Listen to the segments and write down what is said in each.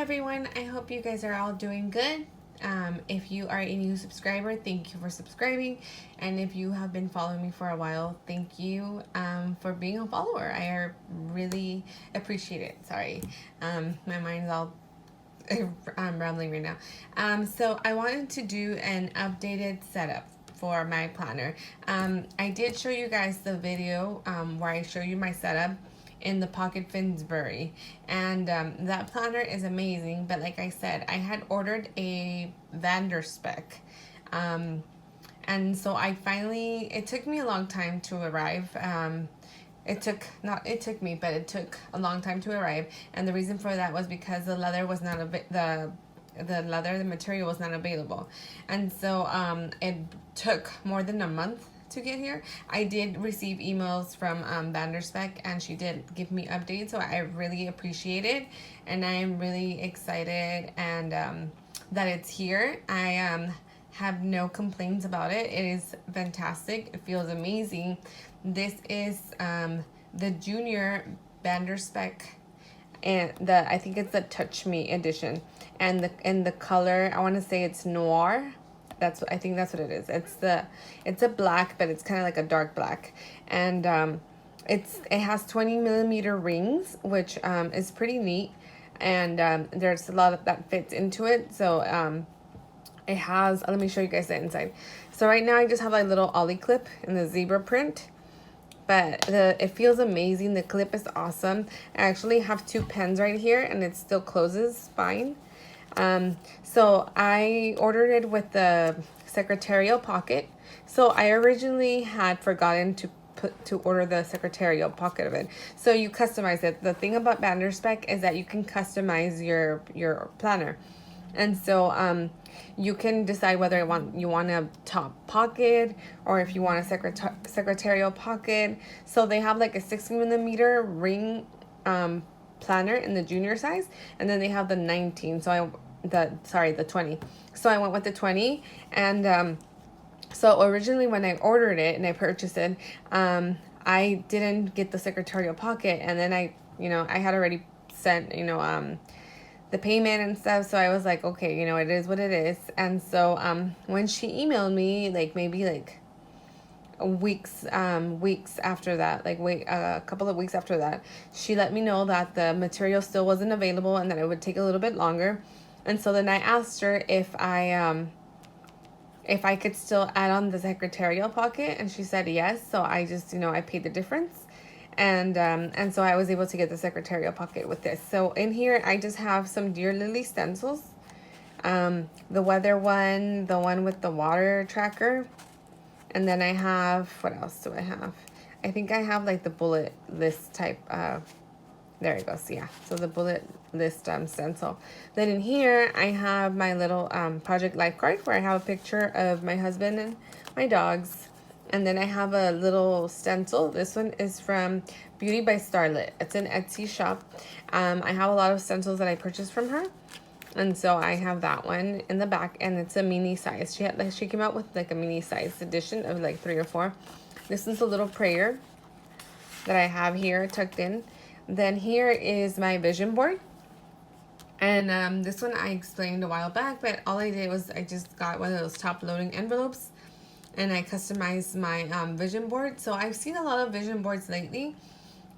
everyone, I hope you guys are all doing good. If you are a new subscriber, thank you for subscribing, and if you have been following me for a while, thank you for being a follower. I really appreciate it. Sorry, my mind's all I'm rambling right now. So I wanted to do an updated setup for my planner. I did show you guys the video where I show you my setup in the Pocket Finsbury, and that planner is amazing. But like I said, I had ordered a Spek, and so I finally, it took me a long time to arrive. It took a long time to arrive, and the reason for that was because the leather was not the material was not available, and so it took more than a month to get here. I did receive emails from Spek, and she did give me updates, so I really appreciate it, and I am really excited and that it's here. I have no complaints about it. It is fantastic. It feels amazing. This is the junior Spek, and I think it's the Touch Me edition, and the color, I want to say it's noir. I think that's what it is. It's a black, but it's kind of like a dark black, and it has 20mm rings, which is pretty neat, and there's a lot of that fits into it. So it has, let me show you guys the inside. So right now I just have a little ollie clip in the zebra print, but it feels amazing. The clip is awesome. I actually have two pens right here, and it still closes fine. So I ordered it with the secretarial pocket. So I originally had forgotten to order the secretarial pocket of it. So you customize it. The thing about Spek is that you can customize your planner. And so you can decide whether you want a top pocket or if you want a secretarial pocket. So they have like a 60mm ring planner in the junior size, and then they have the 19. So the 20. So I went with the 20, and so originally when I ordered it and I purchased it, I didn't get the secretarial pocket, and then I had already sent the payment and stuff, so I was like, okay, it is what it is. And so when she emailed me, maybe weeks after that, a couple of weeks after that, she let me know that the material still wasn't available and that it would take a little bit longer. And so then I asked her if I could still add on the secretarial pocket, and she said yes. So I just I paid the difference, and so I was able to get the secretarial pocket with this. So in here I just have some Dear Lily stencils, the weather one, the one with the water tracker, and then I have, what else do I have? I think I have the bullet list type. There it goes. Yeah. So the bullet list stencil. Then in here I have my little project life card where I have a picture of my husband and my dogs. And then I have a little stencil. This one is from Beauty by Starlit. It's an Etsy shop. I have a lot of stencils that I purchased from her. And so I have that one in the back, and it's a mini size. She came out with a mini size edition of 3 or 4. This is a little prayer that I have here tucked in. Then here is my vision board. And this one I explained a while back, but all I did was I just got one of those top loading envelopes, and I customized my vision board. So I've seen a lot of vision boards lately,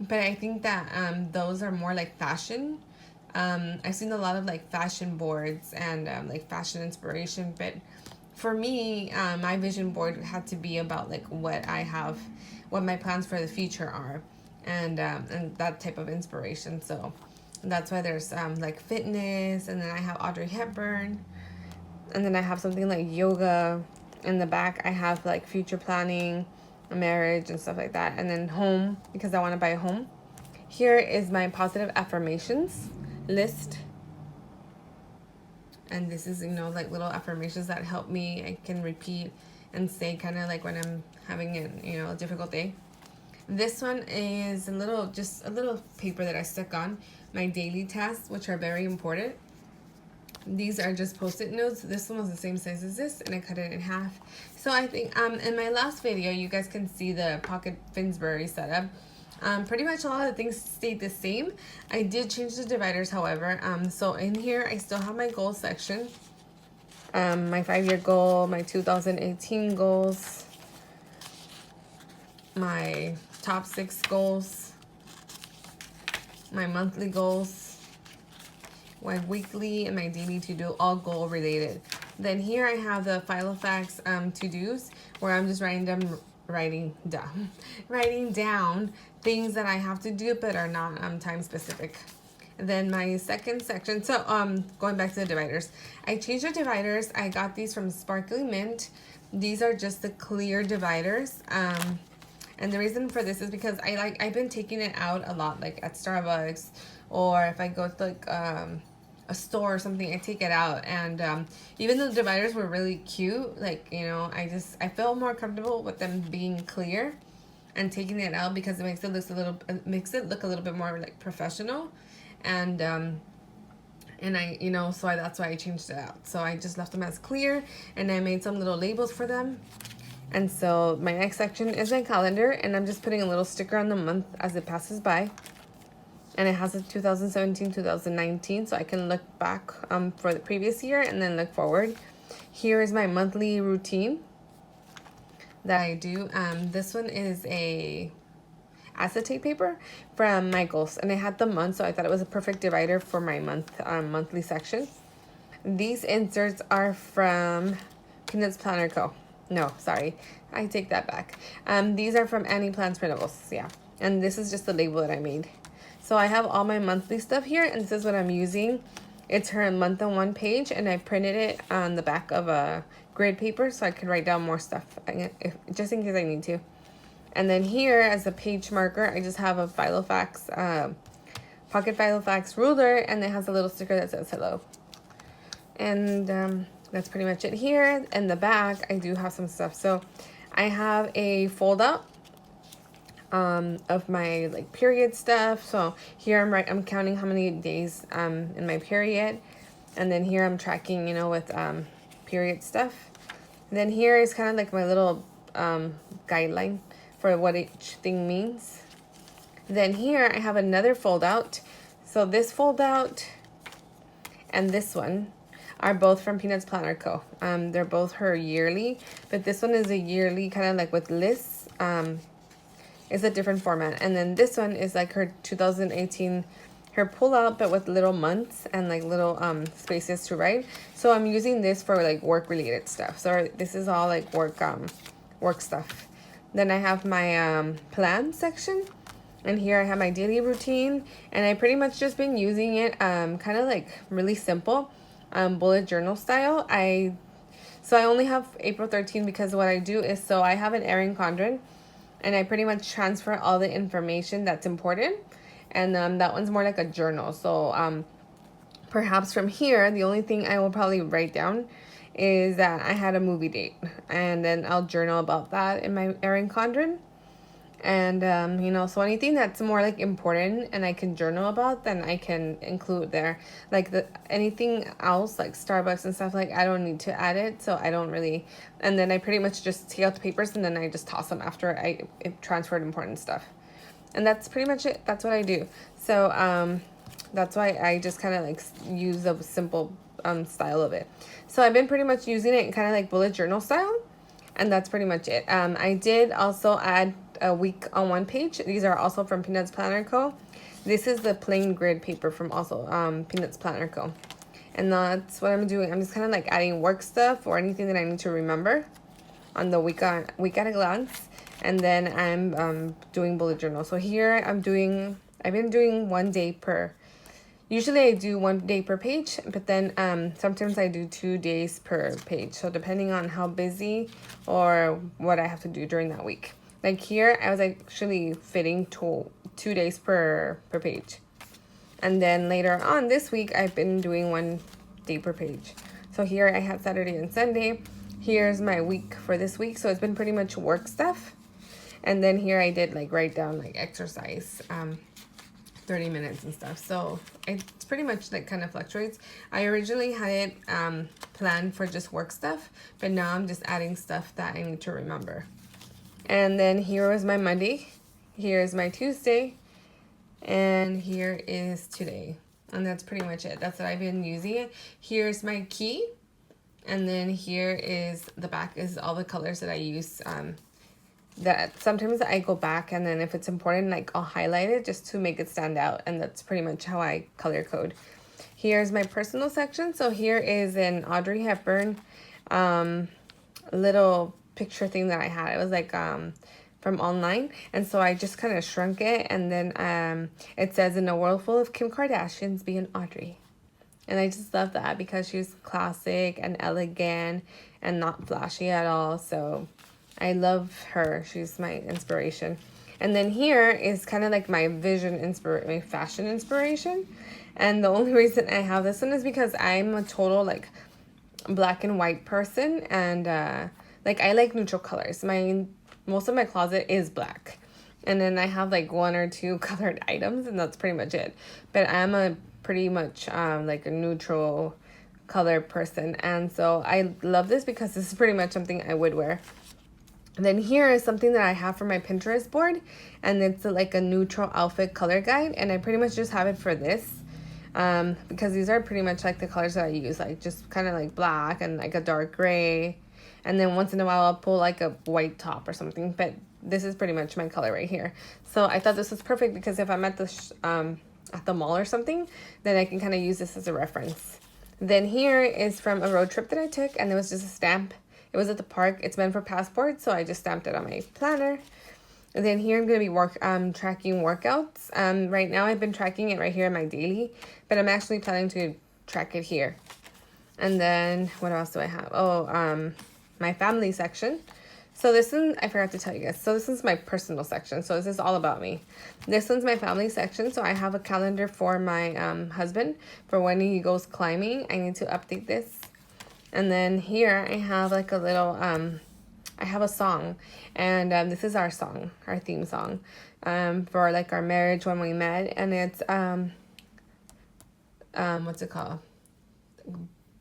but I think that those are more like fashion. I've seen a lot of fashion boards and fashion inspiration, but for me, my vision board had to be about what I have, what my plans for the future are, and that type of inspiration. So that's why there's fitness, and then I have Audrey Hepburn, and then I have something like yoga. In the back I have future planning, marriage and stuff like that, and then home, because I want to buy a home. Here is my positive affirmations list, and this is little affirmations that help me. I can repeat and say kind of when I'm having a difficult day. This one is just a little paper that I stuck on my daily tasks, which are very important. These are just post-it notes. This one was the same size as this, and I cut it in half. So I think in my last video you guys can see the Pocket Finsbury setup. Pretty much a lot of things stayed the same. I did change the dividers, however. So in here, I still have my goals section. My 5-year goal, my 2018 goals, my top 6 goals, my monthly goals, my weekly and my daily to-do, all goal related. Then here I have the Filofax to-dos, where I'm just writing down things that I have to do but are not time specific. Then my second section, so going back to the dividers, I changed the dividers. I got these from Sparkly Mint. These are just the clear dividers. And the reason for this is because I've been taking it out a lot, like at Starbucks, or if I go to like a store or something, I take it out. And even though the dividers were really cute, like, you know, I feel more comfortable with them being clear and taking it out, because it makes it look a little bit more like professional. And I, you know, so that's why I changed it out. So I just left them as clear, and I made some little labels for them. And so my next section is my calendar, and I'm just putting a little sticker on the month as it passes by. And it has a 2017, 2019, so I can look back for the previous year and then look forward. Here is my monthly routine that I do. This one is a acetate paper from my goals, and I had the month, so I thought it was a perfect divider for my monthly section. These inserts are from Peanuts Planner Co. No, sorry, I take that back. These are from Annie Plans Printables, yeah. And this is just the label that I made. So I have all my monthly stuff here, and this is what I'm using. It's her month on one page, and I printed it on the back of a grid paper so I could write down more stuff, just in case I need to. And then here, as a page marker, I just have a Filofax, pocket Filofax ruler, and it has a little sticker that says hello. And that's pretty much it here. In the back, I do have some stuff. So I have a foldout of my like period stuff. So here I'm counting how many days in my period, and then here I'm tracking, you know, with period stuff. And then here is kind of like my little guideline for what each thing means. Then here I have another foldout. So this foldout and this one are both from Peanuts Planner Co. They're both her yearly, but this one is a yearly kind of like with lists. It's a different format. And then this one is like her 2018, her pullout, but with little months and like little spaces to write. So I'm using this for like work related stuff. So this is all like work stuff. Then I have my plan section, and here I have my daily routine, and I pretty much just been using it kind of like really simple, bullet journal style. So I only have April 13 because what I do is, so I have an Erin Condren, and I pretty much transfer all the information that's important, and that one's more like a journal. So perhaps from here, the only thing I will probably write down is that I had a movie date, and then I'll journal about that in my Erin Condren. And you know, so anything that's more like important and I can journal about, then I can include there. Like anything else like Starbucks and stuff, like I don't need to add it, so I don't really. And then I pretty much just take out the papers, and then I just toss them after I transferred important stuff. And that's pretty much it. That's what I do. So that's why I just kind of like use a simple style of it. So I've been pretty much using it in kind of like bullet journal style, and that's pretty much it. I did also add a week on one page. These are also from Peanuts Planner Co. This is the plain grid paper from also Peanuts Planner Co. And that's what I'm doing. I'm just kind of like adding work stuff or anything that I need to remember on the week at a glance. And then I'm doing bullet journal. So here I've been doing 1 day per. Usually I do 1 day per page, but then sometimes I do 2 days per page. So depending on how busy or what I have to do during that week. Like here, I was actually fitting 2 days per page. And then later on this week, I've been doing 1 day per page. So here I have Saturday and Sunday. Here's my week for this week. So it's been pretty much work stuff. And then here I did like write down like exercise, 30 minutes and stuff. So it's pretty much like kind of fluctuates. I originally had it planned for just work stuff, but now I'm just adding stuff that I need to remember. And then here was my Monday. Here's my Tuesday. And here is today. And that's pretty much it. That's what I've been using. Here's my key. And then here is the back is all the colors that I use. That sometimes I go back and then if it's important, like I'll highlight it just to make it stand out. And that's pretty much how I color code. Here's my personal section. So here is an Audrey Hepburn little picture thing that I had. It was like from online, and so I just kind of shrunk it, and then it says, in a world full of Kim Kardashians, be an Audrey. And I just love that because she's classic and elegant and not flashy at all. So I love her. She's my inspiration. And then here is kind of like my my fashion inspiration. And the only reason I have this one is because I'm a total like black and white person, and like I like neutral colors. Most of my closet is black, and then I have like one or two colored items, and that's pretty much it. But I'm a pretty much like a neutral color person, and so I love this because this is pretty much something I would wear. And then here is something that I have for my Pinterest board, and it's like a neutral outfit color guide, and I pretty much just have it for this. Because these are pretty much like the colors that I use, like just kind of like black and like a dark gray, and then once in a while I'll pull like a white top or something, but this is pretty much my color right here. So I thought this was perfect because if I'm at the mall or something, then I can kind of use this as a reference. Then here is from a road trip that I took, and it was just a stamp. It was at the park. It's meant for passports, so I just stamped it on my planner. And then here I'm going to be tracking workouts. Right now I've been tracking it right here in my daily, but I'm actually planning to track it here. And then what else do I have? Oh, my family section. So this one, I forgot to tell you guys. So this is my personal section. So this is all about me. This one's my family section. So I have a calendar for my husband for when he goes climbing. I need to update this. And then here I have like a little... I have a song, and this is our song, our theme song, for like our marriage when we met, and it's what's it called?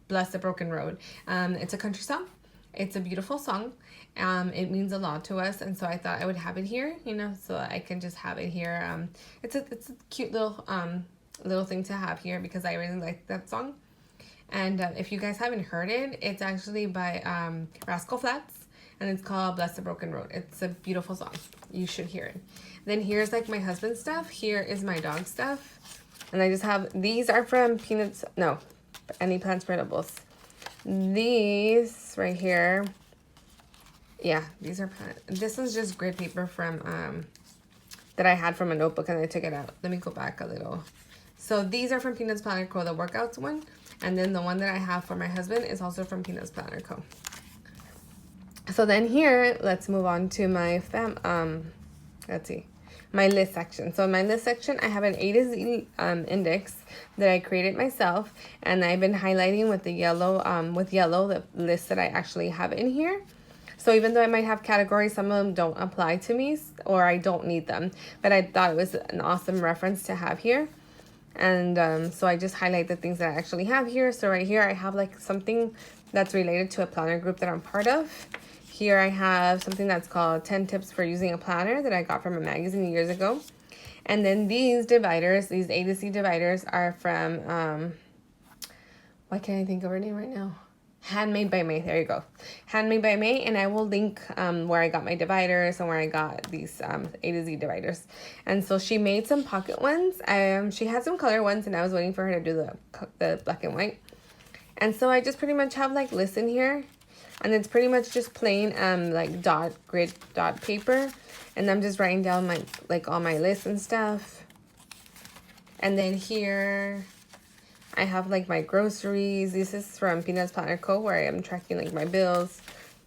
Bless the Broken Road. It's a country song. It's a beautiful song. It means a lot to us, and so I thought I would have it here, you know, so I can just have it here. It's a cute little thing to have here because I really like that song. And if you guys haven't heard it, it's actually by Rascal Flatts. And it's called Bless the Broken Road. It's a beautiful song. You should hear it. Then here's like my husband's stuff. Here is my dog stuff. And I just have, these are from Any Plant Spreadables. These right here. Yeah, these are, this is just grid paper from, that I had from a notebook and I took it out. Let me go back a little. So these are from Peanuts Planner Co., the workouts one. And then the one that I have for my husband is also from Peanuts Planner Co. So then here, let's move on to my my list section. So in my list section, I have an A to Z index that I created myself, and I've been highlighting with the yellow, the list that I actually have in here. So even though I might have categories, some of them don't apply to me or I don't need them, but I thought it was an awesome reference to have here. And so I just highlight the things that I actually have here. So right here, I have like something that's related to a planner group that I'm part of. Here I have something that's called 10 Tips for Using a Planner that I got from a magazine years ago. And then these dividers, these A to Z dividers are from, why can't I think of her name right now? Handmade by May. There you go. Handmade by May. And I will link where I got my dividers and where I got these A to Z dividers. And so she made some pocket ones. She had some color ones, and I was waiting for her to do the black and white. And so I just pretty much have like lists in here. And it's pretty much just plain like grid dot paper. And I'm just writing down my all my lists and stuff. And then here I have like my groceries. This is from Peanuts Planner Co., where I am tracking like my bills.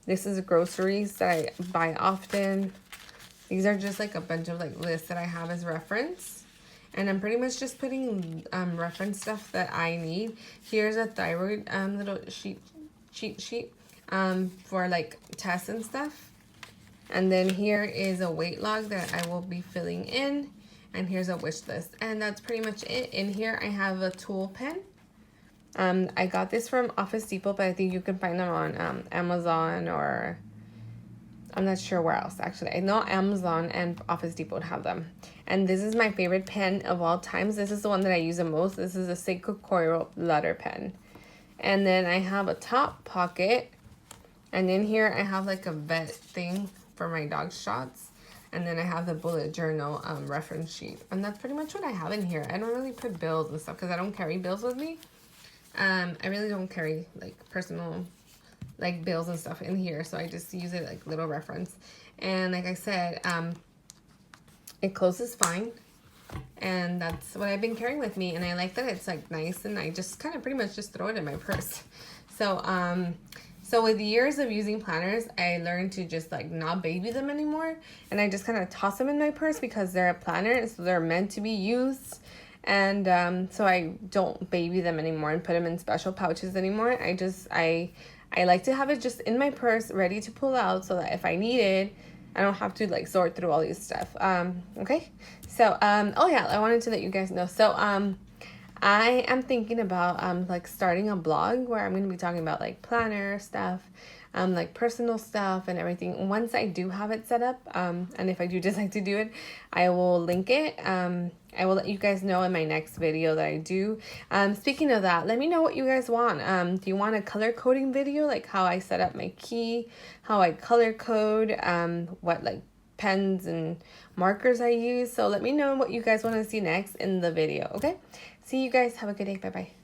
This is groceries that I buy often. These are just like a bunch of like lists that I have as reference. And I'm pretty much just putting reference stuff that I need. Here's a thyroid little cheat sheet for like tests and stuff. And then here is a weight log that I will be filling in. And here's a wish list. And that's pretty much it. In here I have a tool pen. I got this from Office Depot, but I think you can find them on Amazon or I'm not sure where else, actually. I know Amazon and Office Depot have them. And this is my favorite pen of all times. This is the one that I use the most. This is a Seiko Coral letter pen. And then I have a top pocket. And in here I have like a vet thing for my dog shots. And then I have the bullet journal reference sheet. And that's pretty much what I have in here. I don't really put bills and stuff because I don't carry bills with me. I really don't carry like personal like bills and stuff in here. So I just use it like little reference. And like I said, it closes fine. And that's what I've been carrying with me. And I like that it's like nice. And I just kind of pretty much just throw it in my purse. So with years of using planners, I learned to just like not baby them anymore. And I just kind of toss them in my purse because they're a planner, so they're meant to be used. And so I don't baby them anymore and put them in special pouches anymore. I like to have it just in my purse, ready to pull out, so that if I need it, I don't have to like sort through all these stuff. Okay. So oh yeah, I wanted to let you guys know. So I am thinking about like starting a blog where I'm going to be talking about like planner stuff, like personal stuff and everything. Once I do have it set up, and if I do decide to do it, I will link it. I will let you guys know in my next video that I do. Speaking of that, let me know what you guys want. Do you want a color coding video, like how I set up my key, how I color code, what like pens and markers I use? So let me know what you guys want to see next in the video, okay? See you guys. Have a good day. Bye-bye.